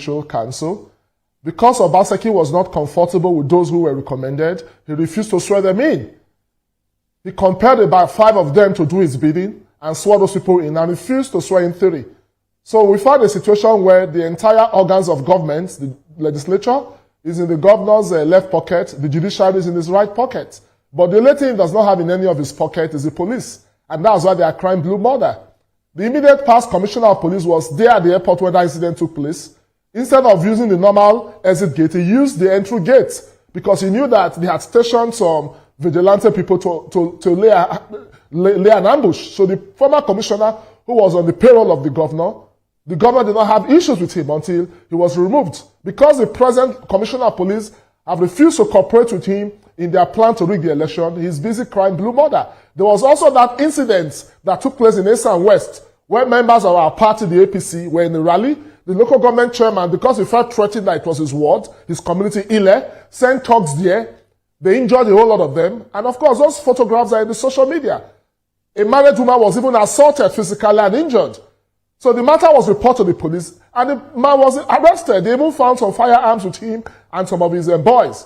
Judicial Council. Because Obaseki was not comfortable with those who were recommended, he refused to swear them in. He compelled about 5 of them to do his bidding and swore those people in and refused to swear in 3. So we found a situation where the entire organs of government, the legislature, is in the governor's left pocket, the judiciary is in his right pocket. But the only thing he does not have in any of his pocket is the police. And that's why they are crying blue murder. The immediate past commissioner of police was there at the airport where that incident took place. Instead of using the normal exit gate, he used the entry gate because he knew that they had stationed some vigilante people to lay an ambush. So the former commissioner, who was on the payroll of the governor did not have issues with him until he was removed. Because the present commissioner of police have refused to cooperate with him in their plan to rig the election, he's busy crying blue murder. There was also that incident that took place in Esan West, where members of our party, the APC, were in a rally. The local government chairman, because he felt threatened that it was his ward, his community, Ile, sent thugs there. They injured a whole lot of them. And of course, those photographs are in the social media. A married woman was even assaulted physically and injured. So the matter was reported to the police, and the man was arrested. They even found some firearms with him and some of his boys.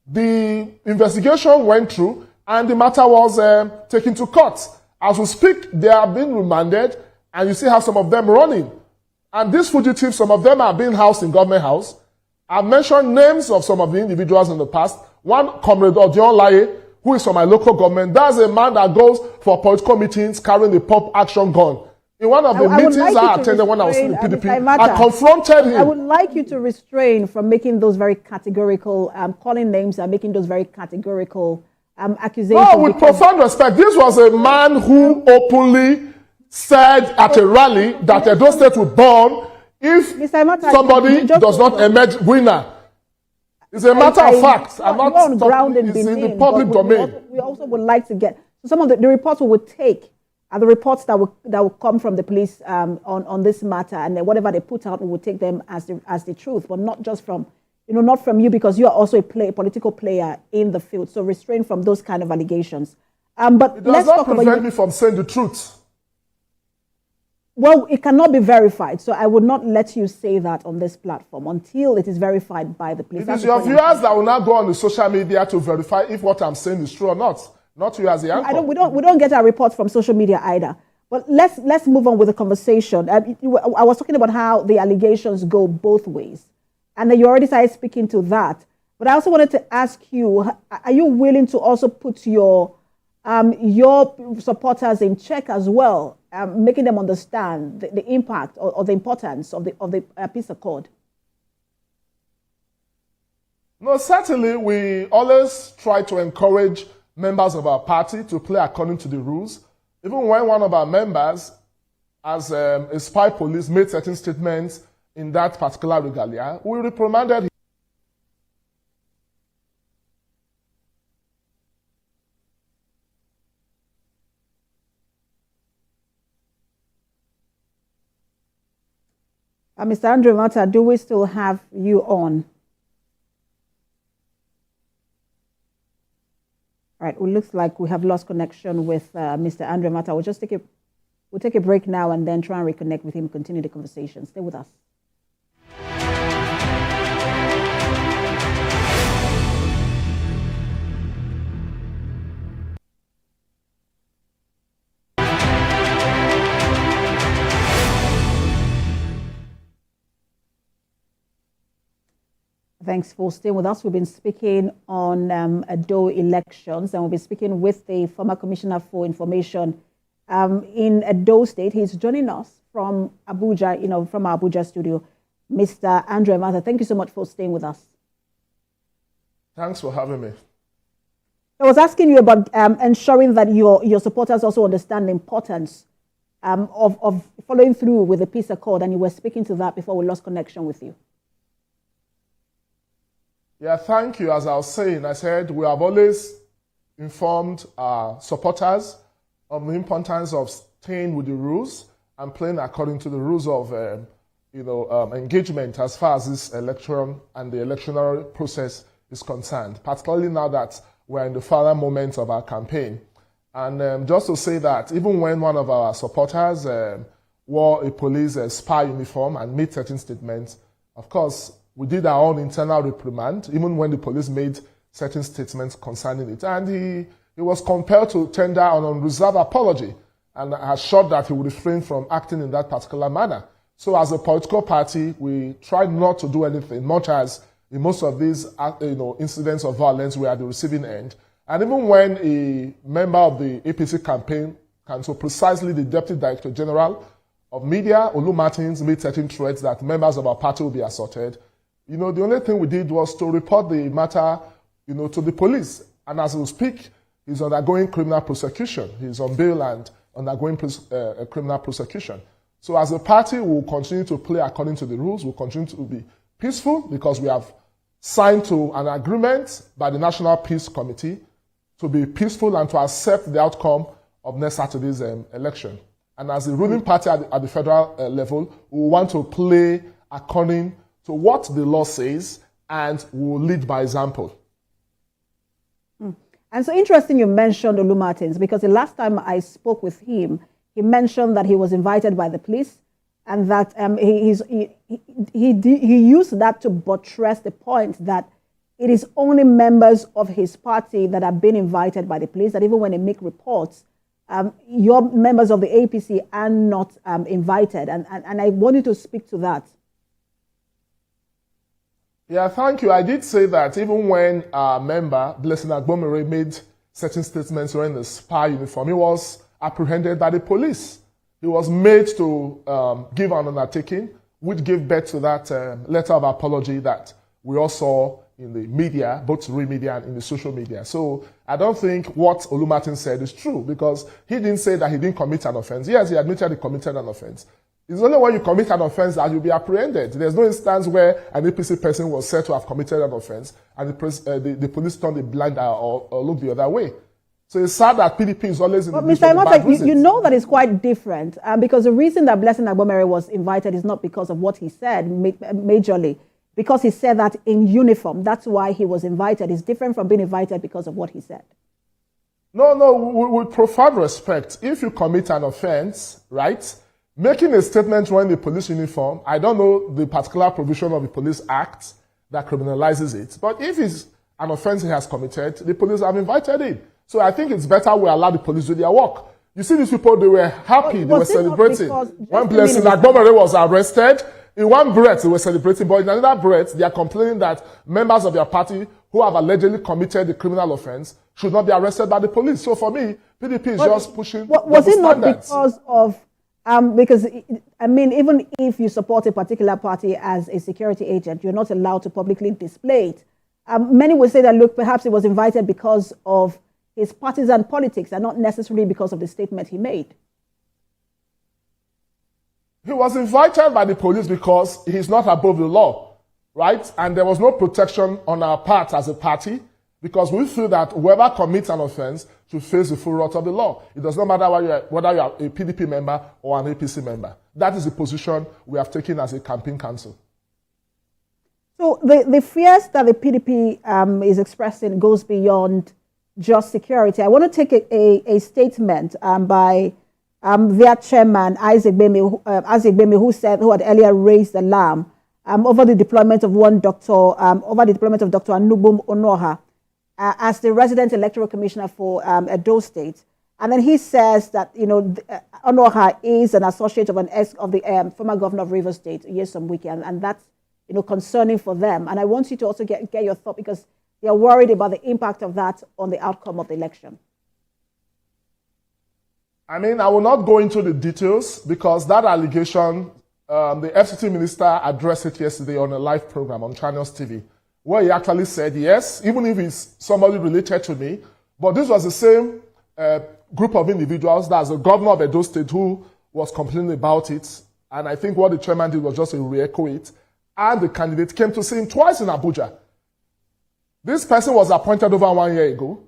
The investigation went through, and the matter was taken to court. As we speak, they are being remanded, and you still have some of them running. And these fugitives, some of them are being housed in government house. I've mentioned names of some of the individuals in the past. One, Comrade Odion Laye, who is from my local government. That's a man that goes for political meetings carrying the pop action gun. In one of the meetings I attended when I was in the PDP, I confronted him. I would like you to restrain from making those very categorical, calling names and making those very categorical accusations. No, with profound respect. This was a man who openly said at a rally that Edo State would burn if somebody does not emerge winner. It's a matter of fact. I'm not talking, it's in the public domain. We also would like to get some of the reports we would take are the reports that will come from the police on this matter, and then whatever they put out, we will take them as the truth, but not just from not from you, because you are also a political player in the field. So restrain from those kind of allegations. But it does not prevent me from saying the truth. Well, it cannot be verified, so I would not let you say that on this platform until it is verified by the police. It is your viewers that will now go on the social media to verify if what I'm saying is true or not. Not you as the anchor. We don't get our reports from social media either. But let's move on with the conversation. I was talking about how the allegations go both ways, and you already started speaking to that. But I also wanted to ask you: are you willing to also put your supporters in check as well, making them understand the impact or the importance of the peace accord? No, certainly we always try to encourage members of our party to play according to the rules. Even when one of our members, as a spy police, made certain statements in that particular regalia, we reprimanded him. Mr. Andrew Emwanta, do we still have you on? All right, it looks like we have lost connection with Mr. Andrew Emwanta. We'll take a break now and then try and reconnect with him, continue the conversation. Stay with us. Thanks for staying with us. We've been speaking on Edo elections, and we'll be speaking with the former Commissioner for Information in Edo State. He's joining us from Abuja, from our Abuja studio, Mr. Andrew Emwanta. Thank you so much for staying with us. Thanks for having me. I was asking you about ensuring that your supporters also understand the importance of following through with the peace accord, and you were speaking to that before we lost connection with you. Yeah, thank you. As I was saying, I said we have always informed our supporters of the importance of staying with the rules and playing according to the rules of, engagement as far as this election and the electoral process is concerned, particularly now that we're in the final moments of our campaign. And just to say that even when one of our supporters wore a police spy uniform and made certain statements, Of course, we did our own internal reprimand, even when the police made certain statements concerning it. And he was compelled to tender an unreserved apology and assured that he would refrain from acting in that particular manner. So as a political party, we tried not to do anything, much as in most of these incidents of violence, we are at the receiving end. And even when a member of the APC campaign council, precisely the Deputy Director General of Media, Olu Martins, made certain threats that members of our party will be assaulted, the only thing we did was to report the matter, to the police. And as we speak, he's undergoing criminal prosecution. He's on bail and undergoing criminal prosecution. So as a party, we'll continue to play according to the rules. We'll continue to be peaceful because we have signed to an agreement by the National Peace Committee to be peaceful and to accept the outcome of next Saturday's election. And as the ruling party at the federal level, we want to play according to what the law says and we will lead by example. And so interesting you mentioned Olu Martins, because the last time I spoke with him, he mentioned that he was invited by the police and that he used that to buttress the point that it is only members of his party that have been invited by the police, that even when they make reports, your members of the APC are not invited. And I wanted to speak to that. Yeah, thank you. I did say that even when our member, Blessing Agbomere, made certain statements wearing the spy uniform, he was apprehended by the police. He was made to give an undertaking, which gave birth to that letter of apology that we all saw in the media, both real media and in the social media. So I don't think what Olu Martins said is true, because he didn't say that he didn't commit an offense. Yes, he admitted he committed an offense. It's only when you commit an offense that you'll be apprehended. There's no instance where an APC person was said to have committed an offense and the police turned a blind eye or looked the other way. So it's sad that PDP is always in the Mr. Emwanta, you know that it's quite different because the reason that Blessing Agbomere was invited is not because of what he said majorly, because he said that in uniform. That's why he was invited. It's different from being invited because of what he said. No, with profound respect, if you commit an offense, right, making a statement wearing the police uniform, I don't know the particular provision of the Police Act that criminalizes it, but if it's an offense he has committed, the police have invited him. So I think it's better we allow the police do their work. You see these people, they were happy, they were celebrating. When Blessing Agbomere was arrested, in one breath they were celebrating, but in another breath they are complaining that members of their party who have allegedly committed a criminal offense should not be arrested by the police. So for me, PDP is just pushing was it not because of because, I mean, even if you support a particular party as a security agent, you're not allowed to publicly display it. Many would say that, look, perhaps he was invited because of his partisan politics and not necessarily because of the statement he made. He was invited by the police because he's not above the law, right? And there was no protection on our part as a party, because we feel that whoever commits an offense should face the full wrath of the law. It does not matter whether you are a PDP member or an APC member. That is the position we have taken as a campaign council. So the fears that the PDP is expressing goes beyond just security. I want to take a statement by their chairman, Isaac Bemi, who had earlier raised alarm over the deployment of Dr. Anubum Onoha as the resident electoral commissioner for Edo State. And then he says that, Onoha is an associate of the former governor of Rivers State, Nyesom Wike, and that's, concerning for them. And I want you to also get your thought, because they are worried about the impact of that on the outcome of the election. I mean, I will not go into the details, because that allegation, the FCT minister addressed it yesterday on a live program on Channels TV, where he actually said, yes, even if it's somebody related to me, but this was the same group of individuals, that's the governor of Edo State, who was complaining about it. And I think what the chairman did was just to re-echo it. And the candidate came to see him twice in Abuja. This person was appointed over 1 year ago.